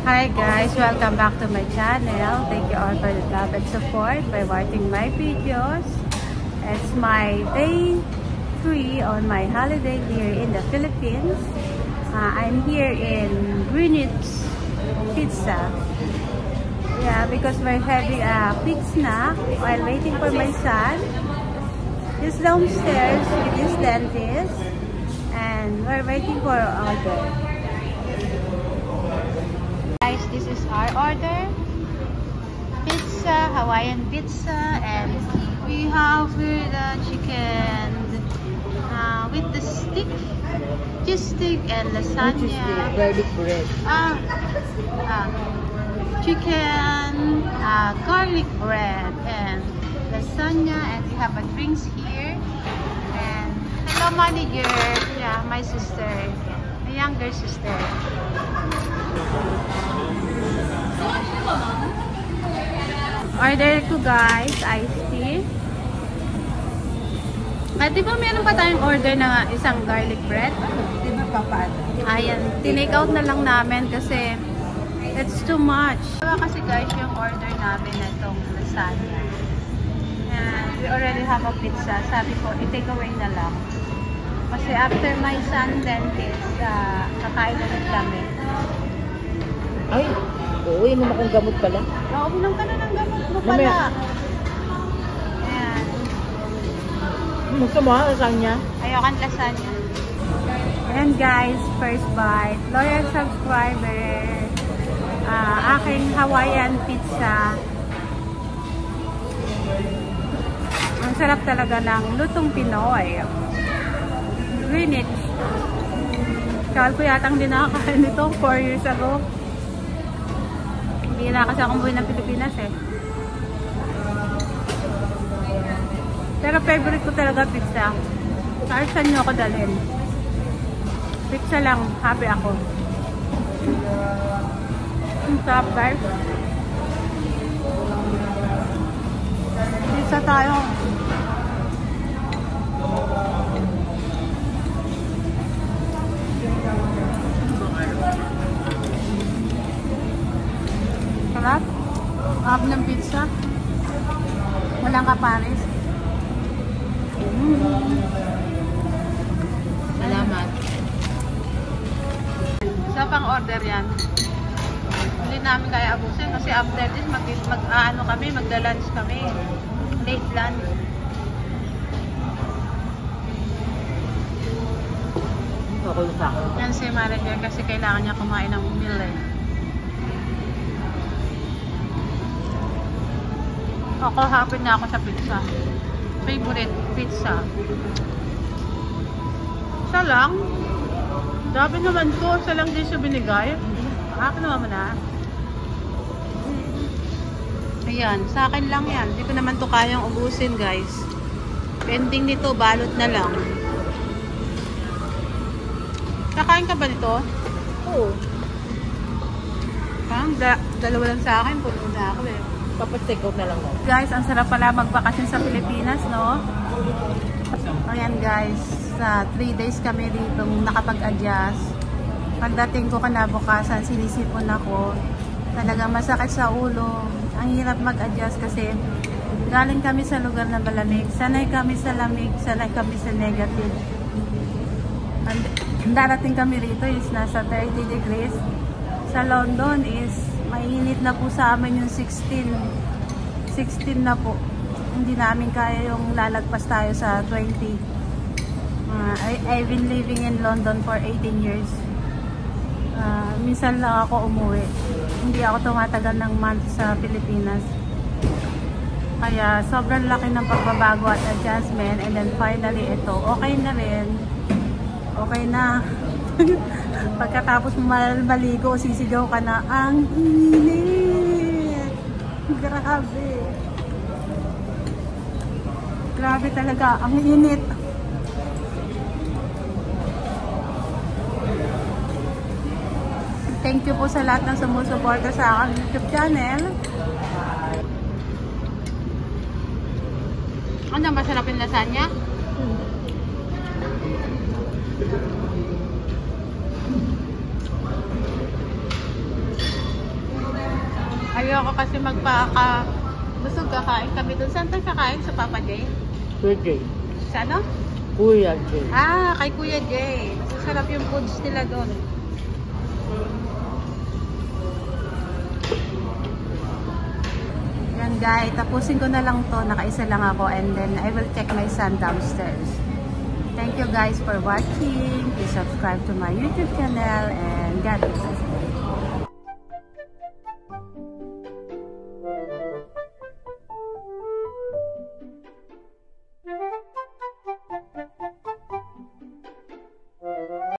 Hi guys, welcome back to my channel. Thank you all for the love and support by watching my videos. It's my day 3 on my holiday here in the Philippines. I'm here in Greenwich Pizza. Yeah, because we're having a quick snack while waiting for my son. He's downstairs with his dentist and we're waiting for our order. Guys, this is our order. Pizza, Hawaiian pizza, and we have here the chicken with the cheese stick and lasagna. Garlic bread. Chicken, garlic bread, and lasagna, and we have a drinks here. And hello, manager. Yeah, my sister, my younger sister. Order ko guys, iced tea. At di ba meron pa tayong order na isang garlic bread? Di ba papaano? Ayan, tinake out na lang namin kasi it's too much. Diba kasi guys yung order namin na itong lasagna. And we already have a pizza. Sabi ko, i-take away na lang. Kasi after my son dentist, kakain na rin kami. Ay, oo, yun naman kung gamot pala. Oo, bilang ka na ng gamot mo pala. Ayan. Gusto mo, lasagna? Ayaw lasagna. And guys, first bite. Loyal subscriber. Aking Hawaiian pizza. Ang sarap talaga ng lutong Pinoy. Greenwich. Kawal ko yatang din nakakain nito 4 years ago. Hindi na kasi akong buhay ng Pilipinas eh. Pero favorite ko talaga pizza. Kahit saan nyo ako dalhin. Pizza lang, happy ako. Ang sarap guys. Pizza tayo. Sarap. Sarap ng pizza. Walang kapares. Salamat. Isa pang order yan. Hindi namin kaya abusin kasi after this magda-lunch kami. Late lunch. Okay sa akin. Yan si manager kasi kailangan niya kumain ng meal eh. Ako happy na ako sa pizza. Favorite pizza. Isa lang. Sabi naman ko, isa lang din siya binigay. Akin naman na. Ayan, sa akin lang yan. Hindi ko naman to kayang ubusin guys. Pending nito, balot na lang. Kakain ka ba nito? Oo. Parang dalawa lang sa akin, puno na ako eh. Papag-take out na lang ako. Guys, ang sarap pala magbakasyon sa Pilipinas, no? Ayan guys, sa 3 days kami dito nakapag-adjust. Pagdating ko kinabukasan, sinisipon ako. Talagang masakit sa ulo. Ang hirap mag-adjust kasi galing kami sa lugar na malamig. Sanay kami sa lamig, sanay kami sa negative. Darating kami rito is nasa 30 degrees. Sa London is mainit na po sa amin yung 16 na po. Hindi namin kaya yung lalagpas tayo sa 20. I've been living in London for 18 years. Minsan lang ako umuwi. Hindi ako tumatagal ng month sa Pilipinas. Kaya sobrang laki ng pagbabago at adjustment. And then finally ito, okay na rin. Okay na. Pagkatapos maligo, sisigaw ka na, ang init! Grabe! Grabe talaga, ang init! Thank you po sa lahat ng sumusuporta sa aking YouTube channel. Ano, masarap yung lasagna? Ayoko kasi busog kakain kami doon. Saan tayo kakain? Sa Papa J? Kuya Jay. Sa ano? Kuya Jay. Ah, kay Kuya J. Masarap yung foods nila doon. Yan guys, tapusin ko na lang to. Nakaisa lang ako and then I will check my son downstairs. Thank you guys for watching. Please subscribe to my YouTube channel and God bless.